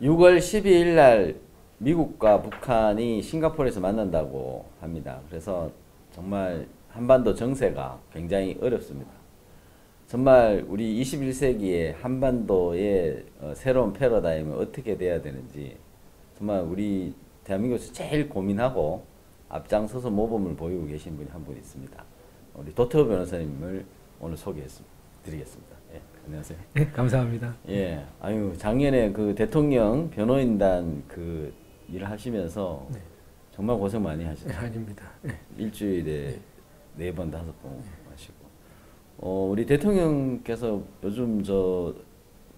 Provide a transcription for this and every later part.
6월 12일 날 미국과 북한이 싱가포르에서 만난다고 합니다. 그래서 정말 한반도 정세가 굉장히 어렵습니다. 정말 우리 21세기의 한반도의 새로운 패러다임은 어떻게 돼야 되는지 정말 우리 대한민국에서 제일 고민하고 앞장서서 모범을 보이고 계신 분이 한 분 있습니다. 우리 도태우 변호사님을 오늘 소개해드리겠습니다. 예, 안녕하세요. 네, 감사합니다. 예, 아유 작년에 그 대통령 변호인단 그 일을 하시면서 네. 정말 고생 많이 하셨죠. 네, 아닙니다. 네. 일주일에 4번, 5번 하시고. 우리 대통령께서 요즘 저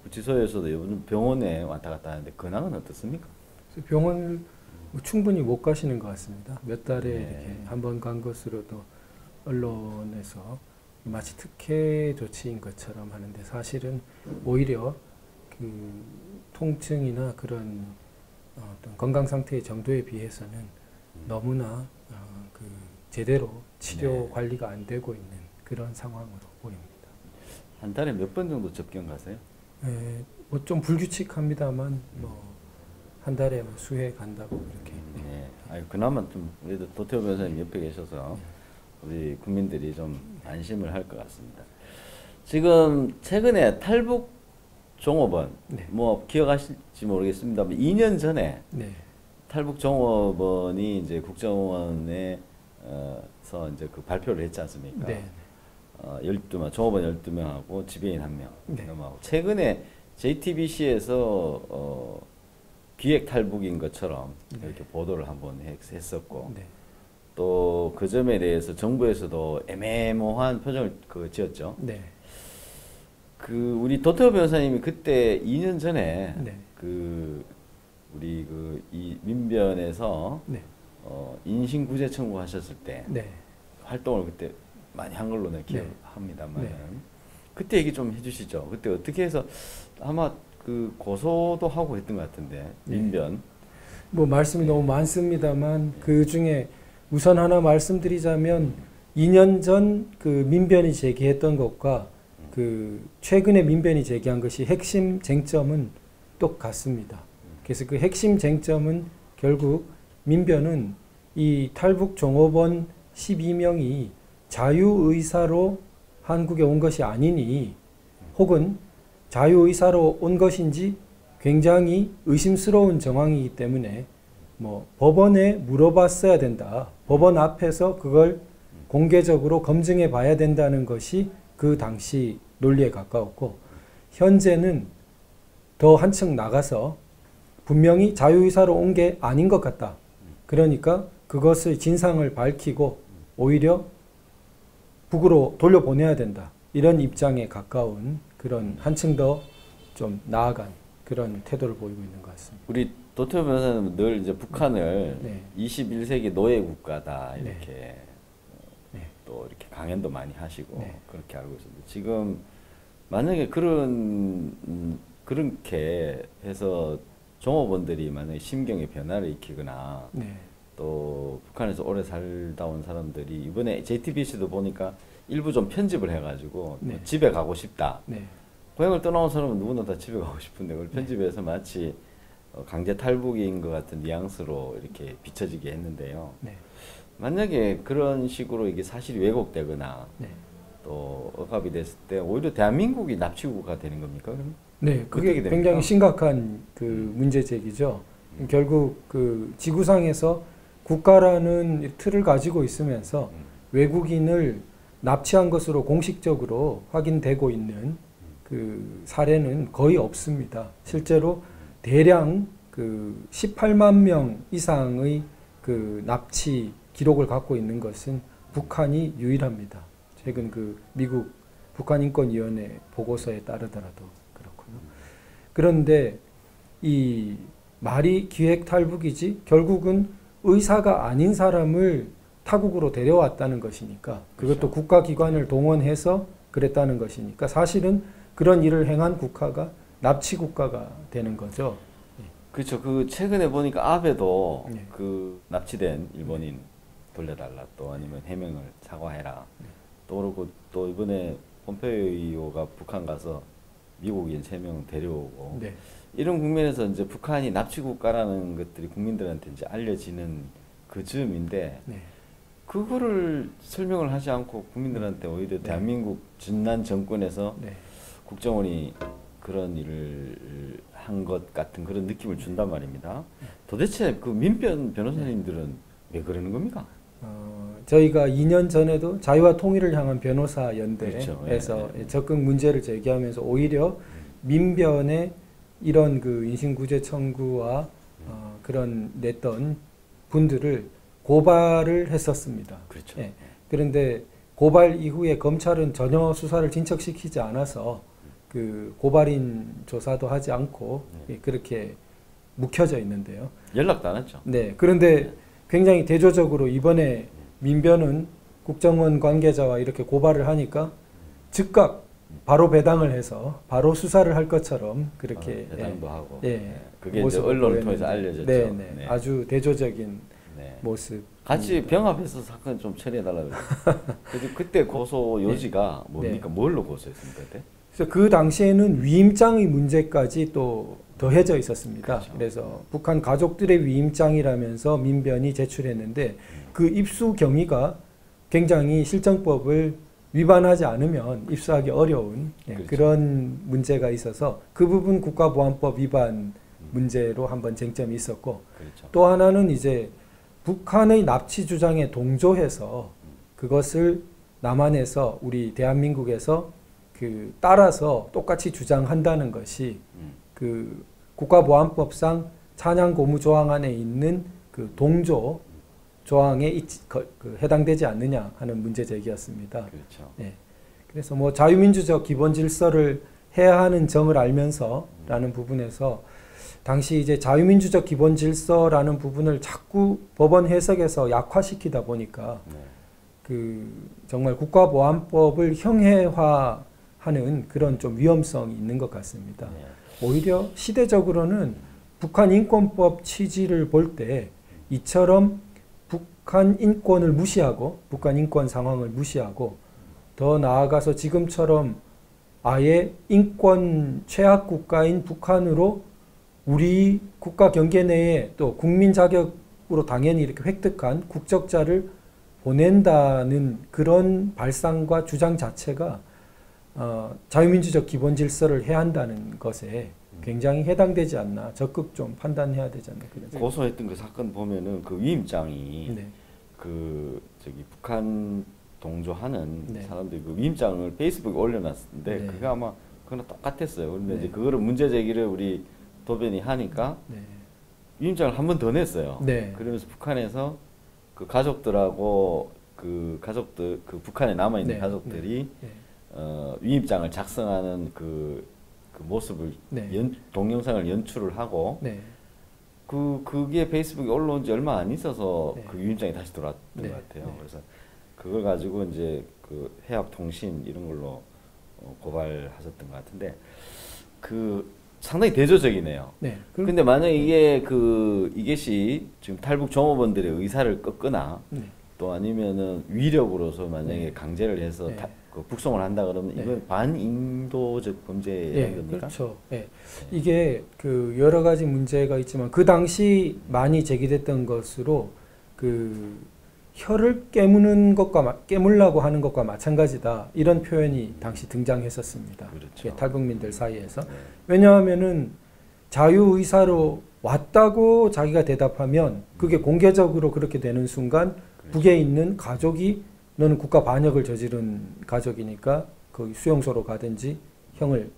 구치소에서도 요즘 병원에 왔다 갔다 하는데 근황은 어떻습니까? 병원을 충분히 못 가시는 것 같습니다. 몇 달에 네. 이렇게 한 번 간 것으로도 언론에서 마치 특혜 조치인 것처럼 하는데 사실은 오히려 그 통증이나 그런 어떤 건강 상태의 정도에 비해서는 너무나 그 제대로 치료 네. 관리가 안 되고 있는 그런 상황으로 보입니다. 한 달에 몇 번 정도 접견 가세요? 뭐 좀 불규칙합니다만 뭐 한 달에 뭐 수회 간다고 그렇게. 네. 아유, 그나마 좀 그래도 도태우 변호사님 옆에 계셔서 우리 국민들이 좀 안심을 할 것 같습니다. 지금 최근에 탈북 종업원, 네. 뭐 기억하실지 모르겠습니다만 2년 전에 네. 탈북 종업원이 이제 국정원에서 이제 그 발표를 했지 않습니까? 네. 12명, 종업원 12명하고 지배인 1명 네. 넘어가고 최근에 JTBC에서 기획 탈북인 것처럼 네. 이렇게 보도를 한번 했었고 네. 또 그 점에 대해서 정부에서도 애매모호한 표정을 지었죠. 네. 그 우리 도태우 변호사님이 그때 2년 전에 네. 그 우리 그 이 민변에서 네. 인신구제 청구하셨을 때 네. 활동을 그때 많이 한 걸로 내가 네. 기억합니다만 네. 그때 얘기 좀 해주시죠. 그때 어떻게 해서 아마 그 고소도 하고 했던 것 같은데 민변. 뭐 말씀이 너무 많습니다만 그 중에 우선 하나 말씀드리자면 2년 전 그 민변이 제기했던 것과 그 최근에 민변이 제기한 것이 핵심 쟁점은 똑같습니다. 그래서 그 핵심 쟁점은 결국 민변은 이 탈북 종업원 12명이 자유의사로 한국에 온 것이 아니니 혹은 자유의사로 온 것인지 굉장히 의심스러운 정황이기 때문에 뭐 법원에 물어봤어야 된다. 법원 앞에서 그걸 공개적으로 검증해 봐야 된다는 것이 그 당시 논리에 가까웠고 현재는 더 한층 나가서 분명히 자유의사로 온 게 아닌 것 같다. 그러니까 그것의 진상을 밝히고 오히려 북으로 돌려보내야 된다. 이런 입장에 가까운 그런 한층 더 좀 나아간 그런 태도를 보이고 있는 것 같습니다. 우리 도태우 변호사는 늘 이제 북한을 네. 21세기 노예 국가다 이렇게 네. 또 이렇게 강연도 많이 하시고 네. 그렇게 알고 있습니다. 지금 만약에 그렇게 해서 종업원들이 만약에 심경의 변화를 일으키거나 네. 또 북한에서 오래 살다 온 사람들이 이번에 JTBC도 보니까 일부 좀 편집을 해가지고 네. 집에 가고 싶다. 네. 고향을 떠나온 사람은 누구나 다 집에 가고 싶은데 그걸 편집해서 마치 강제 탈북인 것 같은 뉘앙스로 이렇게 비춰지게 했는데요. 네. 만약에 그런 식으로 이게 사실이 왜곡되거나 네. 또 억압이 됐을 때 오히려 대한민국이 납치국가 되는 겁니까? 그럼? 네, 그게 어떻게 됩니까? 굉장히 심각한 그 문제 제기죠. 결국 그 지구상에서 국가라는 틀을 가지고 있으면서 외국인을 납치한 것으로 공식적으로 확인되고 있는 그 사례는 거의 없습니다. 실제로 대략 그 18만 명 이상의 그 납치 기록을 갖고 있는 것은 북한이 유일합니다. 최근 그 미국 북한인권위원회 보고서에 따르더라도 그렇고요. 그런데 이 말이 기획 탈북이지 결국은 의사가 아닌 사람을 타국으로 데려왔다는 것이니까 그것도 그렇죠. 국가기관을 동원해서 그랬다는 것이니까 사실은 그런 일을 행한 국가가 납치 국가가 되는 거죠. 그렇죠. 그 최근에 보니까 아베도 네. 그 납치된 일본인 돌려달라 또 아니면 해명을 사과해라. 또 그러고 또 이번에 폼페이오가 북한 가서 미국인 3명 데려오고 네. 이런 국면에서 이제 북한이 납치 국가라는 것들이 국민들한테 이제 알려지는 그 즈음인데 네. 그거를 설명을 하지 않고 국민들한테 오히려 대한민국 전난 정권에서 네. 국정원이 그런 일을 한 것 같은 그런 느낌을 준단 말입니다. 도대체 그 민변 변호사님들은 왜 그러는 겁니까? 저희가 2년 전에도 자유와 통일을 향한 변호사 연대에서 그렇죠. 적극 문제를 제기하면서 오히려 민변의 이런 그 인신구제 청구와 그런 냈던 분들을 고발을 했었습니다. 그렇죠. 예. 그런데 고발 이후에 검찰은 전혀 수사를 진척시키지 않아서 그 고발인 조사도 하지 않고 그렇게 묵혀져 있는데요. 연락도 안 했죠. 네. 그런데 굉장히 대조적으로 이번에 민변은 국정원 관계자와 이렇게 고발을 하니까 즉각 바로 배당을 해서 바로 수사를 할 것처럼 그렇게 배당도 하고. 예. 그게 이제 모습을 언론을 보였는데. 통해서 알려졌죠. 네, 네. 네. 아주 대조적인 네. 모습. 같이 병합해서 사건 좀 처리해달라고 그래서 그때 고소 요지가 뭡니까? 뭘로 고소했습니까? 그때? 그래서 그 당시에는 위임장의 문제까지 또 더해져 있었습니다. 그렇죠. 그래서 북한 가족들의 위임장이라면서 민변이 제출했는데 그 입수 경위가 굉장히 실정법을 위반하지 않으면 입수하기 어려운 그렇죠. 그런 문제가 있어서 그 부분 국가보안법 위반 문제로 한번 쟁점이 있었고 그렇죠. 또 하나는 이제 북한의 납치 주장에 동조해서 그것을 남한에서 우리 대한민국에서 그 따라서 똑같이 주장한다는 것이 그 국가보안법상 찬양고무 조항 안에 있는 그 동조 조항에 해당되지 않느냐 하는 문제 제기였습니다. 그렇죠. 네. 그래서 뭐 자유민주적 기본 질서를 해야 하는 점을 알면서라는 부분에서 당시 이제 자유민주적 기본 질서라는 부분을 자꾸 법원 해석에서 약화시키다 보니까 그 정말 국가보안법을 형해화하는 그런 좀 위험성이 있는 것 같습니다. 오히려 시대적으로는 북한 인권법 취지를 볼 때 이처럼 북한 인권을 무시하고 북한 인권 상황을 무시하고 더 나아가서 지금처럼 아예 인권 최악 국가인 북한으로 우리 국가 경계 내에 또 국민 자격으로 당연히 이렇게 획득한 국적자를 보낸다는 그런 발상과 주장 자체가 자유민주적 기본 질서를 해한다는 것에 굉장히 해당되지 않나 적극 좀 판단해야 되지 않나 그런 생각. 고소했던 그 사건 보면은 그 위임장이 네. 그 저기 북한 동조하는 네. 사람들이 그 위임장을 페이스북에 올려놨는데 네. 그게 아마 그거랑 똑같았어요. 그런데 네. 이제 그거를 문제 제기를 우리 도변이 하니까 네. 위임장을 한 번 더 냈어요. 네. 그러면서 북한에서 그 가족들하고 그 가족들 그 북한에 남아 있는 네. 가족들이 네. 위임장을 작성하는 그 모습을 네. 동영상을 연출을 하고 네. 그게 페이스북에 올라온 지 얼마 안 있어서 네. 그 위임장이 다시 들어왔던 네. 것 같아요. 네. 그래서 그걸 가지고 이제 그 해학통신 이런 걸로 고발하셨던 것 같은데 그 상당히 대조적이네요. 네. 근데 만약 이게 이것이 지금 탈북 종업원들의 의사를 꺾거나 네. 또 아니면은 위력으로서 만약에 네. 강제를 해서 네. 그 북송을 한다 그러면 네. 이건 반인도적 범죄인 예, 겁니까? 그렇죠. 예. 이게 그 여러 가지 문제가 있지만 그 당시 많이 제기됐던 것으로 그 혀를 깨물라고 하는 것과 마찬가지다 이런 표현이 당시 등장했었습니다. 그렇죠. 예, 탈북민들 사이에서. 네. 왜냐하면은 자유의사로 왔다고 자기가 대답하면 그게 공개적으로 그렇게 되는 순간 북에 있는 가족이 너는 국가 반역을 저지른 가족이니까 거기 수용소로 가든지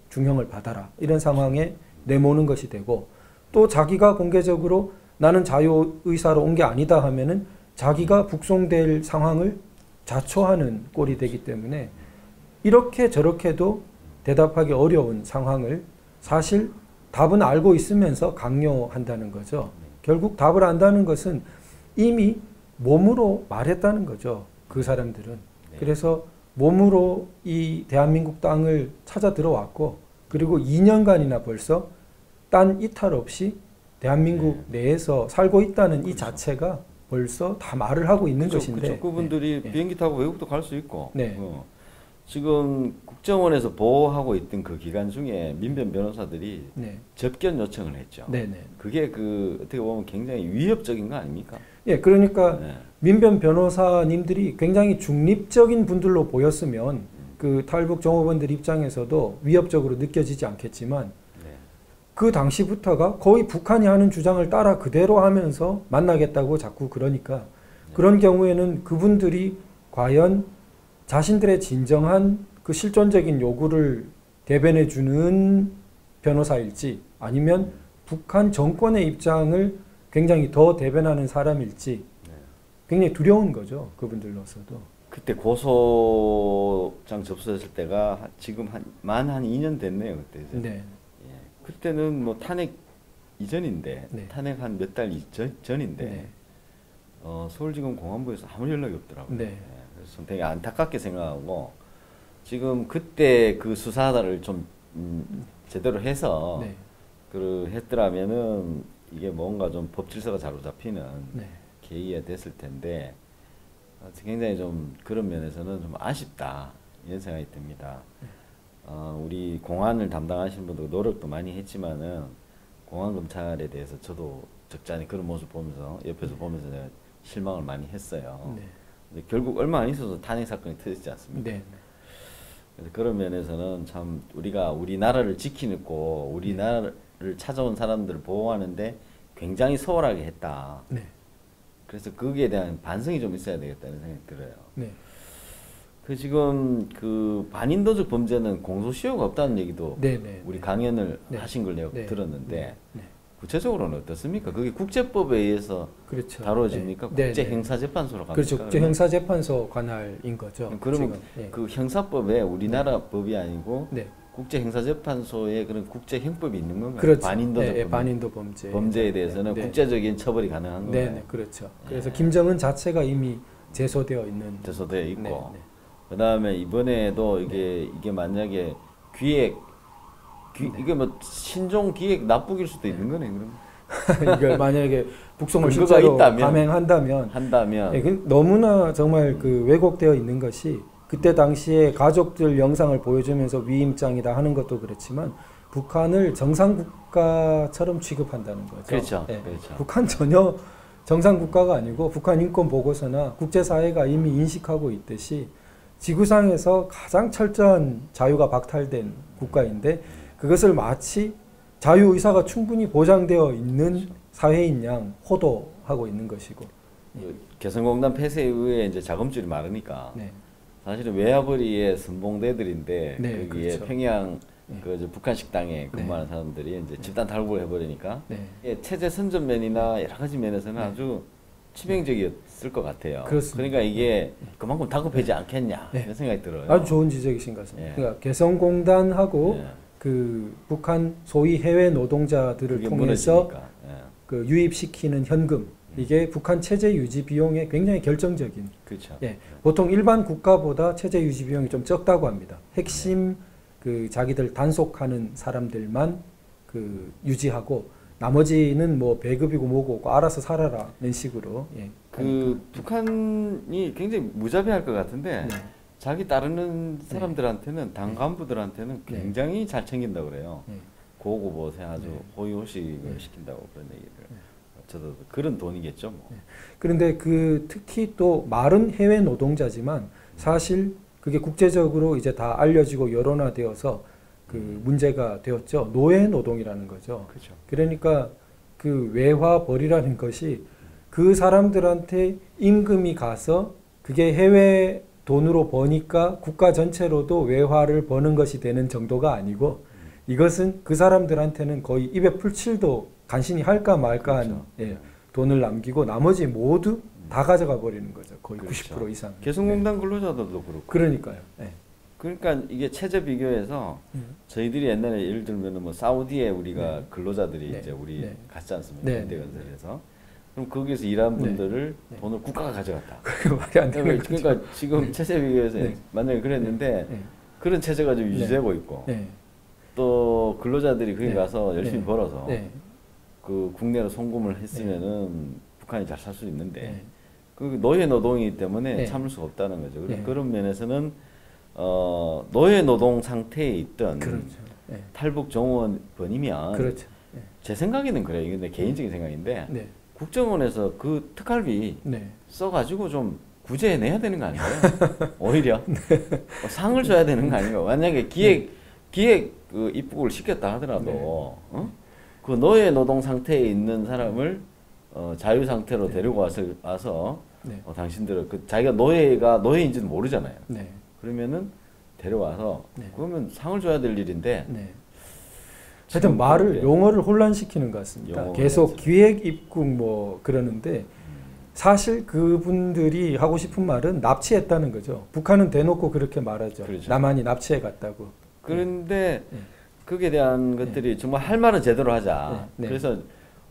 중형을 받아라 이런 상황에 내모는 것이 되고 또 자기가 공개적으로 나는 자유의사로 온 게 아니다 하면은 자기가 북송될 상황을 자초하는 꼴이 되기 때문에 이렇게 저렇게도 대답하기 어려운 상황을 사실 답은 알고 있으면서 강요한다는 거죠. 결국 답을 안다는 것은 이미 몸으로 말했다는 거죠. 그 사람들은. 네. 그래서 몸으로 이 대한민국 땅을 찾아 들어왔고 그리고 2년간이나 벌써 딴 이탈 없이 대한민국 내에서 살고 있다는 이 그렇죠. 자체가 벌써 다 말을 하고 있는 것인데 그분들이 네. 비행기 타고 외국도 갈 수 있고 네. 지금 국정원에서 보호하고 있던 그 기간 중에 민변 변호사들이 네. 접견 요청을 했죠. 네네. 그게 그 어떻게 보면 굉장히 위협적인 거 아닙니까? 예, 그러니까 네. 민변 변호사님들이 굉장히 중립적인 분들로 보였으면 그 탈북 종업원들 입장에서도 위협적으로 느껴지지 않겠지만 네. 그 당시부터가 거의 북한이 하는 주장을 따라 그대로 하면서 만나겠다고 자꾸 그러니까 그런 경우에는 그분들이 과연 자신들의 진정한 그 실존적인 요구를 대변해 주는 변호사일지 아니면 북한 정권의 입장을 굉장히 더 대변하는 사람일지 굉장히 두려운 거죠. 그분들로서도. 그때 고소장 접수했을 때가 지금 만 2년 됐네요. 그때. 네. 예. 그때는 뭐 탄핵 이전인데 네. 탄핵 한 몇 달 전인데 네. 서울지검 공안부에서 아무 연락이 없더라고요. 네. 예. 그래서 되게 안타깝게 생각하고 지금 그때 그 수사를 좀 제대로 해서 네. 했더라면은 이게 뭔가 좀 법질서가 잘 잡히는 네. 계기가 됐을 텐데 굉장히 좀 그런 면에서는 좀 아쉽다 이런 생각이 듭니다. 우리 공안을 담당하시는 분도 노력도 많이 했지만은 공안 검찰에 대해서 저도 적잖이 그런 모습 보면서 옆에서 보면서 제가 실망을 많이 했어요. 네. 근데 결국 얼마 안 있어서 탄핵 사건이 터지지 않습니까? 네. 그래서 그런 면에서는 참 우리가 우리나라를 지키고 우리나라를 찾아온 사람들을 보호하는데 굉장히 소홀하게 했다. 네. 그래서 거기에 대한 반성이 좀 있어야 되겠다는 생각이 들어요. 네. 그 지금 그 반인도적 범죄는 공소시효가 없다는 얘기도 네. 네. 우리 강연을 네. 하신 걸 내가 네. 들었는데 네. 구체적으로는 어떻습니까? 그게 국제법에 의해서 그렇죠. 다뤄집니까? 네. 국제형사재판소로 갑니까? 그렇죠. 국제형사재판소 관할인 거죠. 그러면 지금. 네. 그 형사법에 우리나라 법이 아니고 네. 국제형사재판소에 그런 국제형법이 있는 건가요? 그렇죠. 반인도적 네, 범죄. 반인도 범죄에 대해서는 네. 국제적인 처벌이 가능한 건가요? 네, 네, 그렇죠. 그래서 네. 김정은 자체가 이미 제소되어 있는. 제소되어 있고 네, 네. 그다음에 이번에도 이게 만약에 이게 뭐 신종 기획 납북일 수도 있는 거네 그럼. 이걸 만약에 북송을 근거가 실제로 있다면, 감행한다면 예, 너무나 정말 그 왜곡되어 있는 것이 그때 당시에 가족들 영상을 보여주면서 위임장이다 하는 것도 그렇지만 북한을 정상국가처럼 취급한다는 거죠. 그렇죠. 예, 그렇죠. 북한 전혀 정상국가가 아니고 북한 인권 보고서나 국제사회가 이미 인식하고 있듯이 지구상에서 가장 철저한 자유가 박탈된 국가인데 그것을 마치 자유의사가 충분히 보장되어 있는 사회인 양 호도하고 있는 것이고. 그 개성공단 폐쇄 이후에 이제 자금줄이 마르니까 네. 사실은 외화벌이의 선봉대들인데 네, 거기에 그렇죠. 평양 네. 그 북한 식당에 근무하는 사람들이 이제 집단 탈북을 해버리니까 네. 이게 체제 선전면이나 여러 가지 면에서는 네. 아주 치명적이었을 것 같아요. 그렇습니다. 그러니까 이게 그만큼 다급하지 않겠냐 네. 이런 생각이 들어요. 아주 좋은 지적이신 것 같습니다. 예. 그러니까 개성공단하고 예. 그 북한 소위 해외 노동자들을 그게 통해서 무너지니까. 예. 그 유입시키는 현금 이게 북한 체제 유지 비용에 굉장히 결정적인. 그렇죠. 예, 보통 일반 국가보다 체제 유지 비용이 좀 적다고 합니다. 핵심 그 자기들 단속하는 사람들만 그 유지하고 나머지는 뭐 배급이고 뭐고 알아서 살아라는 식으로. 예. 그 북한이 굉장히 무자비할 것 같은데 네. 자기 따르는 사람들한테는 당 간부들한테는 네. 굉장히 잘 챙긴다고 그래요. 네. 고고보세 아주 네. 호의호식을 네. 시킨다고 그런 얘기를. 저도 그런 돈이겠죠. 뭐. 그런데 그 특히 또 말은 해외 노동자지만 사실 그게 국제적으로 이제 다 알려지고 여론화되어서 그 문제가 되었죠. 노예 노동이라는 거죠. 그렇죠. 그러니까 그 외화벌이라는 것이 그 사람들한테 임금이 가서 그게 해외 돈으로 버니까 국가 전체로도 외화를 버는 것이 되는 정도가 아니고 이것은 그 사람들한테는 거의 입에 풀칠도 간신히 할까 말까한 그렇죠. 예, 돈을 남기고 나머지 모두 다 가져가 버리는 거죠. 거의 그렇죠. 90% 이상. 개성공단 근로자들도 그렇고. 그러니까요. 예. 그러니까 이게 체제 비교해서 저희들이 옛날에 예를 들면 뭐 사우디에 우리가 네. 근로자들이 네. 이제 우리 네. 갔지 않습니까? 네. 현대건설에서. 그럼 거기서 일한 분들을 네. 돈을 국가가 가져갔다. 그게 말이 안 되는 거죠. 그러니까 지금 체제 비교해서 네. 만약에 그랬는데 네. 그런 체제가 좀 네. 유지되고 있고 네. 또 근로자들이 거기 네. 가서 열심히 네. 벌어서 네. 그 국내로 송금을 했으면은 북한이 잘 살 수 있는데 네. 그 노예 노동이기 때문에 네. 참을 수가 없다는 거죠. 네. 그런 면에서는 노예 노동 상태에 있던 그렇죠. 예. 탈북 정원번이면 그렇죠. 예. 제 생각에는 그래요. 이건 내 개인적인 생각인데 네. 국정원에서 그 특활비 네. 써가지고 좀 구제해내야 되는 거 아닌가요? 오히려 상을 줘야 되는 거 아닌가? 만약에 기획 그 입국을 시켰다 하더라도 네. 그 노예 노동 상태에 있는 사람을 자유 상태로 데리고 와서 네. 당신들은 그 자기가 노예인지는 모르잖아요. 네. 그러면은 데려와서 네. 그러면 상을 줘야 될 일인데 네. 하여튼 말을 용어를 혼란시키는 것 같습니다. 계속 그렇죠. 기획 입국 뭐 그러는데 사실 그분들이 하고 싶은 말은 납치했다는 거죠. 북한은 대놓고 그렇게 말하죠. 그렇죠. 남한이 납치해 갔다고. 그런데 네. 거기에 대한 것들이 정말 할 말은 제대로 하자. 네. 네. 그래서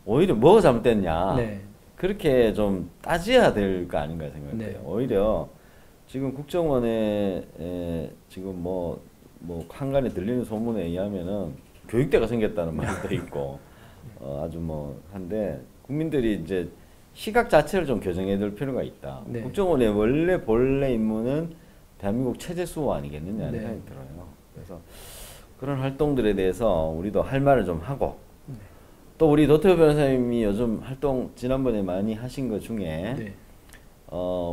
오히려 뭐가 잘못됐냐. 네. 그렇게 좀 따져야 될 거 아닌가 생각해요. 네. 오히려 지금 국정원에 지금 뭐 한간에 들리는 소문에 의하면은 교육대가 생겼다는 말도 있고 아주 뭐 한데 국민들이 이제 시각 자체를 좀 교정해야 될 필요가 있다. 네. 국정원의 원래 본래 임무는 대한민국 체제 수호 아니겠느냐 네. 생각이 들어요. 그래서 그런 활동들에 대해서 우리도 할 말을 좀 하고 네. 또 우리 도태우 변호사님이 요즘 활동 지난번에 많이 하신 것 중에 네.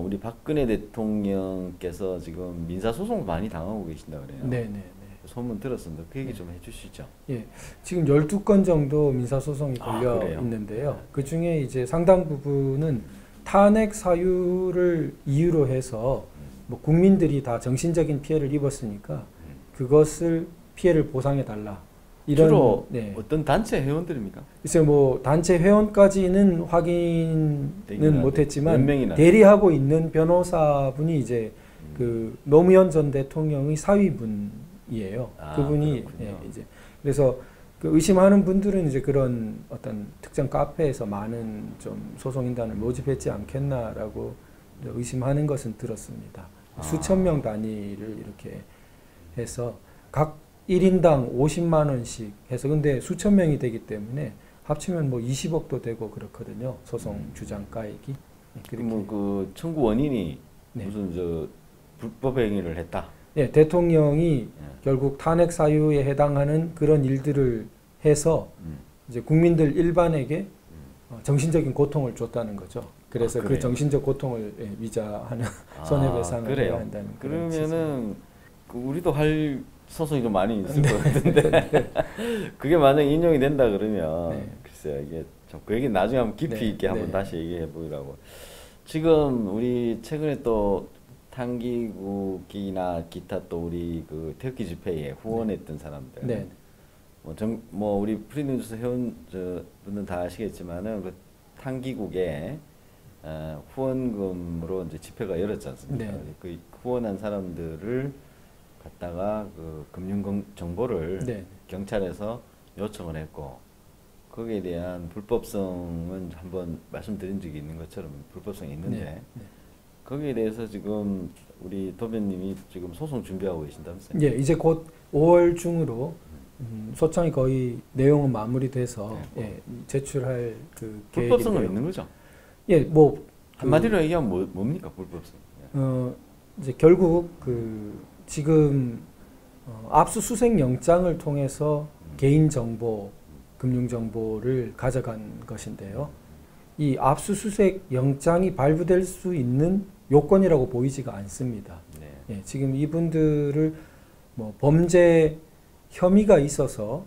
우리 박근혜 대통령께서 지금 민사소송 많이 당하고 계신다 그래요. 네. 네. 소문 들었습니다. 그 얘기 좀 해주시죠. 예, 지금 12건 정도 민사소송이 걸려 그래요? 있는데요. 그 중에 이제 상당 부분은 탄핵 사유를 이유로 해서 뭐 국민들이 다 정신적인 피해를 입었으니까 그것을 피해를 보상해 달라. 이런 주로 네. 어떤 단체 회원들입니까? 글쎄 뭐 단체 회원까지는 확인은 못했지만 몇 명이나? 대리하고 있는 변호사분이 이제 그 노무현 전 대통령의 사위분. 이에요. 그분이 예, 이제 그래서 그 의심하는 분들은 이제 그런 어떤 특정 카페에서 많은 좀 소송인단을 모집했지 않겠나라고 의심하는 것은 들었습니다. 수천 명 단위를 이렇게 해서 각 1인당 50만 원씩 해서 근데 수천 명이 되기 때문에 합치면 뭐 20억도 되고 그렇거든요. 소송 주장가액이. 그러면 그 청구 원인이 네. 무슨 저 불법 행위를 했다. 네, 대통령이 결국 탄핵 사유에 해당하는 그런 일들을 해서 이제 국민들 일반에게 정신적인 고통을 줬다는 거죠. 그래서 그 정신적 고통을 위자하는 손해배상을 해야 한다는 그러면은 그 우리도 할 소송이 좀 많이 있을 것 같은데 그게 만약 인용이 된다 그러면 네. 글쎄요 이게 좀 그 얘기 나중에 한번 깊이 있게 한번 다시 얘기해 보려고. 지금 우리 최근에 또 탄기국이나 기타 또 우리 그 태극기 집회에 후원했던 사람들, 네. 뭐 우리 프리뉴스 회원 분은 다 아시겠지만은 그 탄기국에 후원금으로 이제 집회가 열었지 않습니까? 네. 그 후원한 사람들을 갖다가 그 금융 정보를 네. 경찰에서 요청을 했고 거기에 대한 불법성은 한번 말씀드린 적이 있는 것처럼 불법성이 있는데. 네. 거기에 대해서 지금 우리 도변님이 지금 소송 준비하고 계신다면서요? 예, 이제 곧 5월 중으로 소장이 거의 내용은 마무리돼서 제출할 그 불법성은 계획인데요. 있는 거죠? 예, 뭐 한마디로 얘기하면 뭡니까 불법성? 이제 결국 그 지금 압수수색 영장을 통해서 개인 정보, 금융 정보를 가져간 것인데요. 이 압수수색 영장이 발부될 수 있는 요건이라고 보이지가 않습니다. 네. 예, 지금 이분들을 뭐 범죄 혐의가 있어서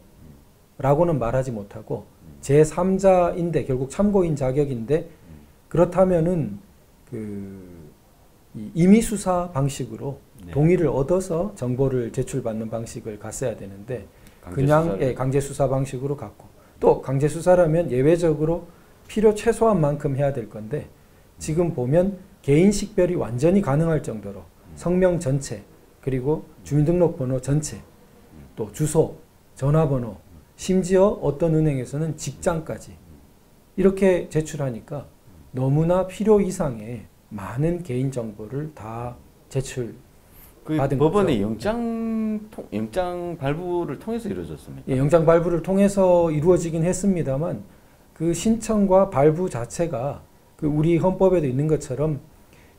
라고는 말하지 못하고 제3자인데 결국 참고인 자격인데 그렇다면은 그 임의 수사 방식으로 동의를 얻어서 정보를 제출받는 방식을 갔어야 되는데 그냥 강제 수사 방식으로 갔고 또 강제 수사라면 예외적으로 필요 최소한 만큼 해야 될 건데 지금 보면 개인 식별이 완전히 가능할 정도로 성명 전체 그리고 주민등록번호 전체 또 주소, 전화번호 심지어 어떤 은행에서는 직장까지 이렇게 제출하니까 너무나 필요 이상의 많은 개인 정보를 다 제출 받은 법원의 거죠. 영장 발부를 통해서 이루어졌습니까? 예, 영장 발부를 통해서 이루어지긴 했습니다만 그 신청과 발부 자체가 그 우리 헌법에도 있는 것처럼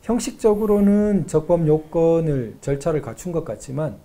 형식적으로는 적법 요건을 절차를 갖춘 것 같지만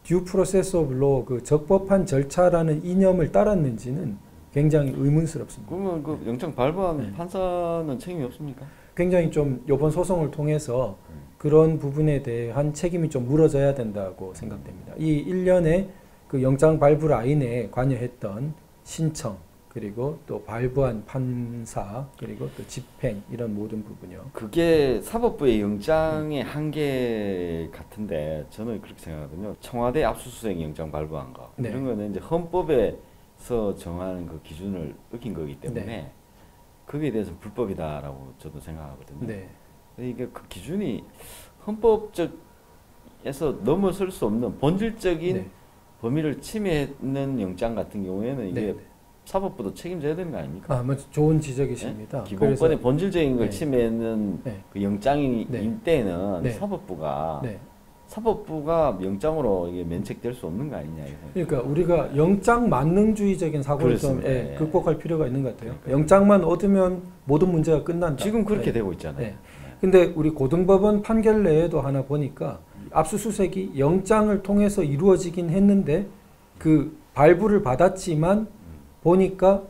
듀 프로세스 오브 로 그 적법한 절차라는 이념을 따랐는지는 굉장히 의문스럽습니다. 그러면 그 영장 발부한 네. 판사는 책임이 없습니까? 굉장히 좀 이번 소송을 통해서 그런 부분에 대한 책임이 좀 물어져야 된다고 생각됩니다. 이 일련의 그 영장 발부 라인에 관여했던 신청 그리고 또 발부한 판사 그리고 또 집행 이런 모든 부분이요. 그게 사법부의 영장의 한계 같은데 저는 그렇게 생각하거든요. 청와대 압수수색 영장 발부한 거 네. 이런 거는 이제 헌법에서 정하는 그 기준을 어긴 거기 때문에 네. 거기에 대해서 불법이다라고 저도 생각하거든요. 네. 이게 그 기준이 헌법적에서 넘어설 수 없는 본질적인 네. 범위를 침해했는 영장 같은 경우에는 이게 네. 사법부도 책임져야 되는 거 아닙니까? 뭐 좋은 지적이십니다. 네? 기본권의 본질적인 걸 네. 침해했는 네. 그 영장인 네. 때는 네. 사법부가 영장으로 이게 면책될 수 없는 거 아니냐. 그러니까 우리가 영장 만능주의적인 사고를 좀 그렇습니다. 예. 극복할 필요가 있는 것 같아요. 그러니까요. 영장만 얻으면 모든 문제가 끝난다. 지금 그렇게 네. 되고 있잖아요. 네. 근데 우리 고등법원 판결 내에도 하나 보니까 압수수색이 영장을 통해서 이루어지긴 했는데 그 발부를 받았지만 보니까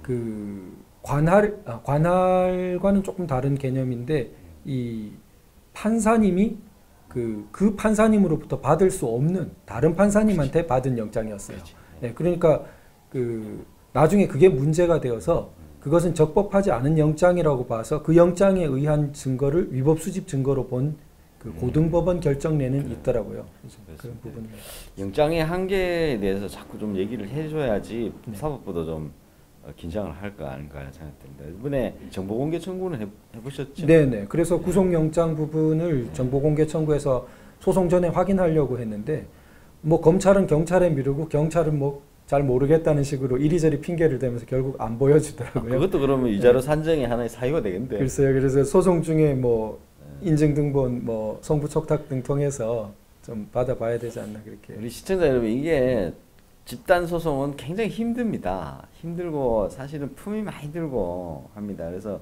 그 관할과는 조금 다른 개념인데 이 판사님이 그 판사님으로부터 받을 수 없는 다른 판사님한테 받은 영장이었어요. 네, 그러니까 그 나중에 그게 문제가 되어서 그것은 적법하지 않은 영장이라고 봐서 그 영장에 의한 증거를 위법 수집 증거로 본 그 고등법원 결정내는 있더라고요. 그런 부분. 영장의 한계에 대해서 자꾸 좀 얘기를 해줘야지 네. 사법부도 좀 긴장을 할까 아닌가 생각됩니다. 이번에 정보공개 청구는 해보셨죠? 네네. 그래서 구속영장 부분을 정보공개 청구해서 소송 전에 확인하려고 했는데 뭐 검찰은 경찰에 미루고 경찰은 뭐 잘 모르겠다는 식으로 이리저리 핑계를 대면서 결국 안 보여주더라고요. 그것도 그러면 이자료 산정의 하나의 사유가 되겠는데. 글쎄요. 그래서 소송 중에 뭐 인증 등본, 뭐 성부 촉탁 등 통해서 좀 받아봐야 되지 않나 그렇게. 우리 시청자 여러분 이게 집단 소송은 굉장히 힘듭니다. 힘들고 사실은 품이 많이 들고 합니다. 그래서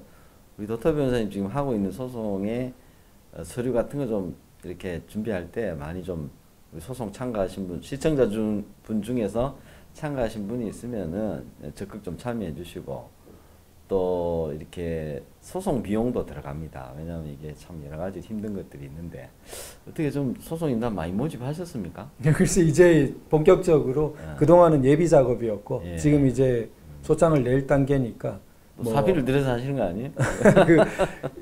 우리 도터 변호사님 지금 하고 있는 소송의 서류 같은 거 좀 이렇게 준비할 때 많이 좀 우리 소송 참가하신 분, 시청자 분 중에서 참가하신 분이 있으면은 적극 좀 참여해 주시고 또 이렇게 소송 비용도 들어갑니다. 왜냐하면 이게 참 여러 가지 힘든 것들이 있는데 어떻게 좀 소송인단 많이 모집하셨습니까? 글쎄 이제 본격적으로 그동안은 예비 작업이었고 예. 지금 이제 소장을 낼 단계니까 뭐 사비를 들여서 하시는 거 아니에요? 그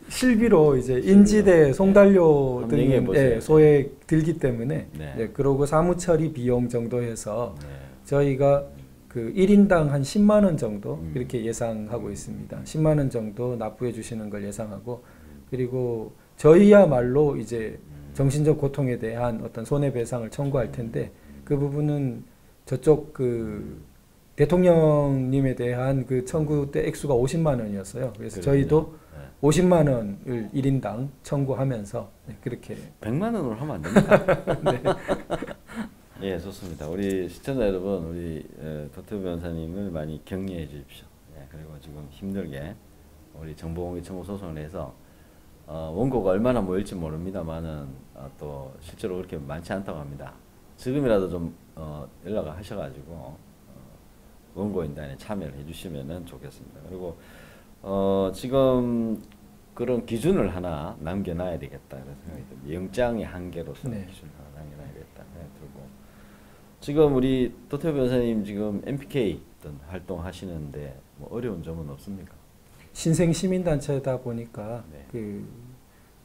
실비로 이제 인지대, 송달료 한번 등 얘기해 보세요. 소액 들기 때문에 네. 그러고 사무처리 비용 정도 해서 네. 저희가 그 1인당 한 10만 원 정도 이렇게 예상하고 있습니다. 10만 원 정도 납부해 주시는 걸 예상하고 그리고 저희야말로 이제 정신적 고통에 대한 어떤 손해배상을 청구할 텐데 그 부분은 저쪽 그 대통령님에 대한 그 청구 때 액수가 50만 원이었어요. 그래서 저희도 50만 원을 1인당 청구하면서 그렇게 100만 원으로 하면 안 됩니까? 예, 좋습니다. 우리 시청자 여러분, 우리 도터 변호사님을 많이 격려해 주십시오. 예, 그리고 지금 힘들게 우리 정보공개 청구 소송을 해서 원고가 얼마나 모일지 모릅니다만은 또 실제로 그렇게 많지 않다고 합니다. 지금이라도 좀 연락을 하셔가지고 원고인단에 참여를 해주시면 좋겠습니다. 그리고 지금 그런 기준을 하나 남겨놔야 되겠다 그런 생각이 듭니다. 영장의 한계로서 네. 기준을 하나 남겨놔야 되겠다 생각이 들고 지금 우리 도태 변호사님 지금 MPK 어떤 활동하시는데 뭐 어려운 점은 없습니까? 신생 시민단체다 보니까 네. 그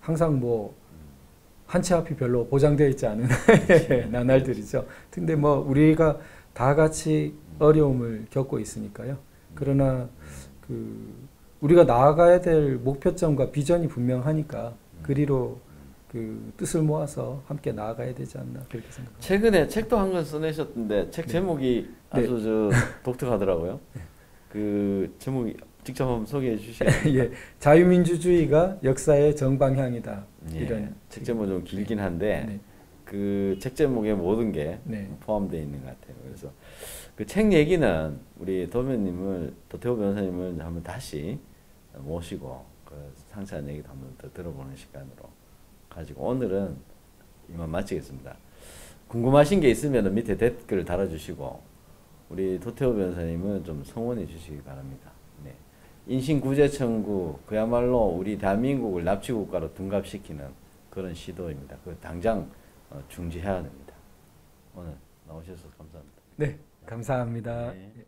항상 뭐 한치 앞이 별로 보장되어 있지 않은 나날들이죠. 근데 뭐 우리가 다 같이 어려움을 겪고 있으니까요. 그러나 그 우리가 나아가야 될 목표점과 비전이 분명하니까 그리로 그 뜻을 모아서 함께 나아가야 되지 않나 그렇게 생각합니다. 최근에 책도 한 권 써내셨던데 책 제목이 아주 저 독특하더라고요. 그 제목이 직접 한번 소개해 주시죠. 예, 자유민주주의가 역사의 정방향이다. 예, 이런 책 제목 좀 길긴 한데 네. 그 책 제목에 모든 게 네. 포함되어 있는 것 같아요. 그래서 그 책 얘기는 우리 도태호 변호사님을 한번 다시 모시고 그 상세한 얘기도 한번 더 들어보는 시간으로 가지고 오늘은 이만 마치겠습니다. 궁금하신 게 있으면 밑에 댓글 달아주시고 우리 도태호 변호사님은 좀 성원해 주시기 바랍니다. 네. 인신구제 청구 그야말로 우리 대한민국을 납치국가로 둔갑시키는 그런 시도입니다. 그 당장 중지해야 됩니다. 오늘 나오셔서 감사합니다. 네, 감사합니다. 네.